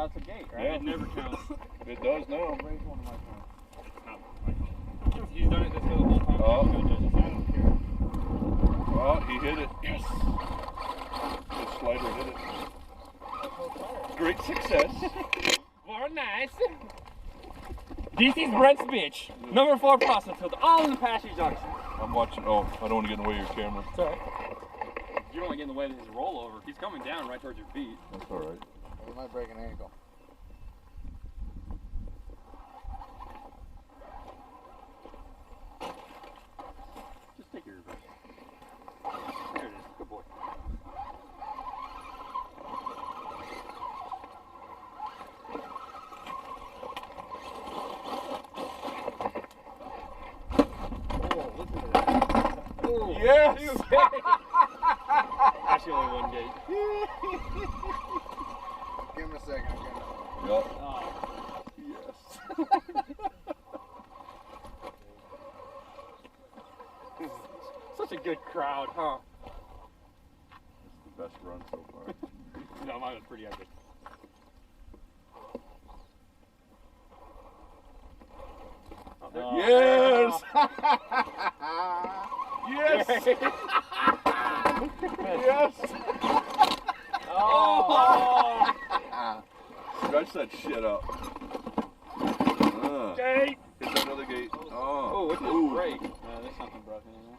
counts as a gate, right? Yeah. It never counts. It does now. Raise one of my phone. He's done it this way the whole time. Oh. I don't care. Oh, he hit it. Yes. The slider hit it. Great success. Very nice. This is Brent's bitch. Number 4 process field, all in Apache Junction. I'm watching. Oh, I don't want to get in the way of your camera. It's alright. You don't want to get in the way of his rollover. He's coming down right towards your feet. That's alright. He might break an ankle. Just take your reverse. There it is. Good boy. Oh, listen to that. Oh, Yes! actually only one gate. Give him a second. Yep. Oh, Yes. such a good crowd, huh? It's the best run so far. No, mine was pretty epic. Oh, there- Yes! Yes! Yes! Oh! Stretch that shit up. Gate! Hit that other gate. Oh, Oh. what's Ooh. this brake? There's something broken in there.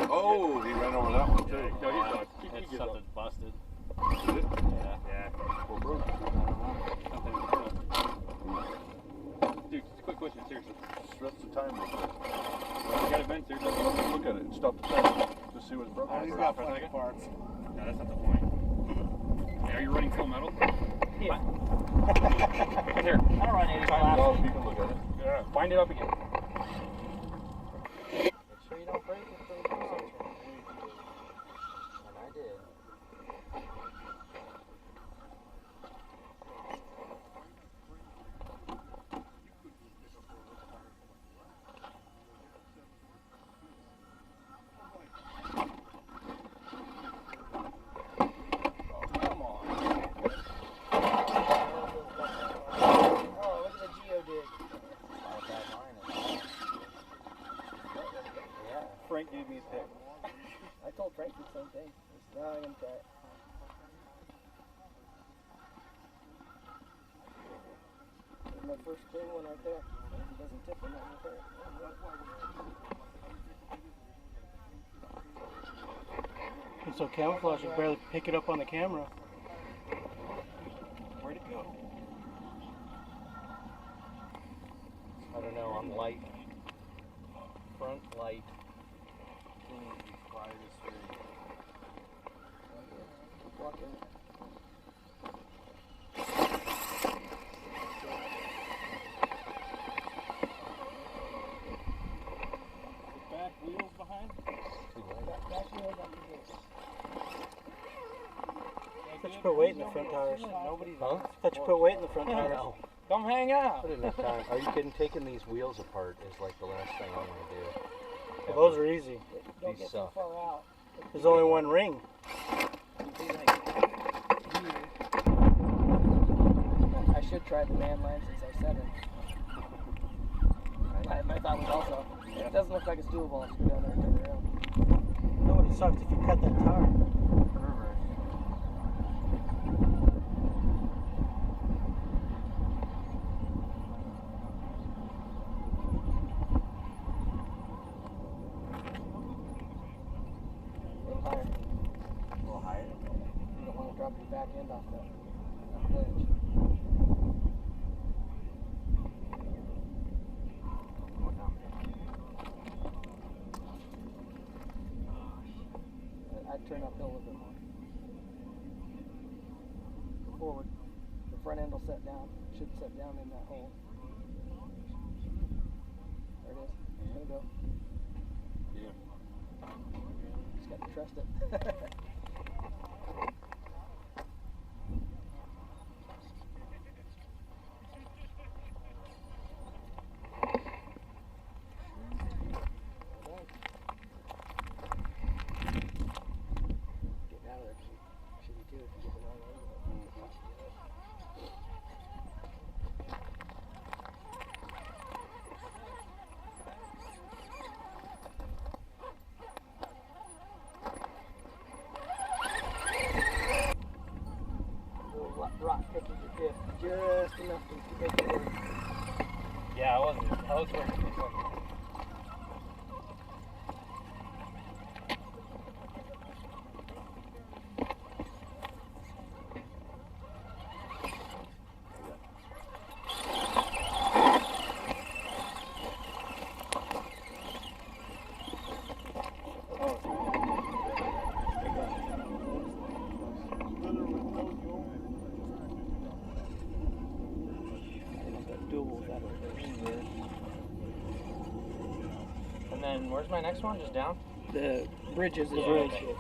Oh, he ran over that one too. No, he's done. It's something busted. Is it? Yeah. Or broke? Something internal. Dude, just a quick question, seriously. Stress the time real quick. You got a vent, seriously? Look at it. Stop the time. Just see what's broken. Oh, he's for got a plenty second. of parts. No, that's not the point. Hey, are you running full metal? Yeah. Here. I don't run 85 Oh, laps. you can look at it. Yeah. Wind it up again. Make sure you don't break it for the cruiser. And I did. Come on. Oh, look at the geodig. Not a bad line at all. Yeah. Frank gave me a pick. I told Frank the same thing. Now I'm gonna try it. There's my first clean one right there. If it doesn't tip, I'm not gonna put it. It's so camouflage, you can barely pick it up on the camera. Where'd it go? I don't know, I'm light. Front light. Walking. Back wheels behind? Back wheels on the base. Thought you put weight in the front tires. Huh? Thought you put weight in the front tires. No. Come hang out. Put enough time. Are you kidding? Taking these wheels apart is like the last thing I want to do. Well, those are easy. These suck. There's only one ring. I should try the man line since I said it. My thought was also, it doesn't look like it's doable. Let's go down there and turn around. No, it sucks if you cut that tire. A little higher. You don't want to drop your back end off that ledge. I'd turn uphill a little bit more. Go forward. The front end will set down. Should set down in that hole. There it is. It's gonna go. Yeah. Just got to trust it. Getting out of there should be too if you get the wrong angle. Catches your dip just enough to make it work. Yeah, I was working. And then where's my next one? Just down? The bridges is Yeah, bridge. okay.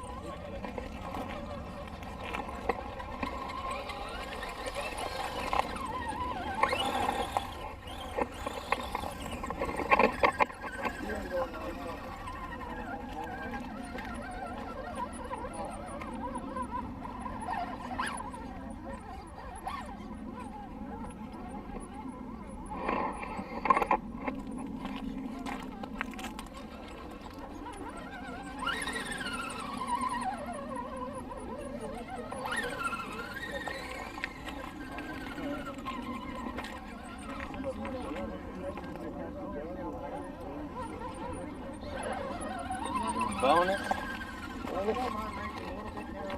Bonus?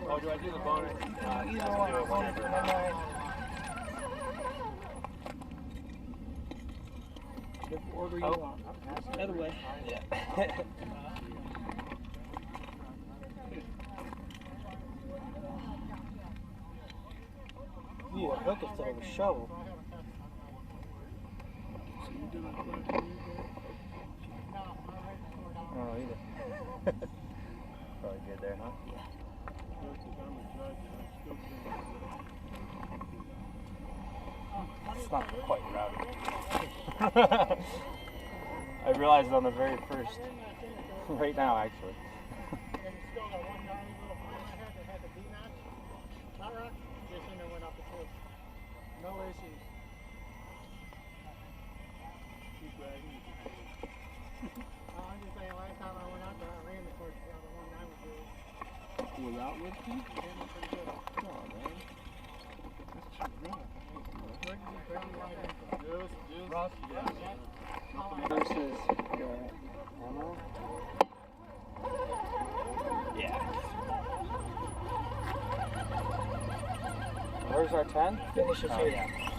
Oh, do I do the bonus? Either one. Whichever order you want. Other way. Yeah. You need a hook instead of a shovel. Oh, either. Probably good there, huh? It's not quite rowdy. I realized on the very first, right now actually. No issues. I'm just saying, last time I went out there, I ran the first the one I was doing. Without whiskey? Ran it pretty good. Oh, man. Versus ammo. Yeah. Where's our 10? Finishes Oh, here. yeah.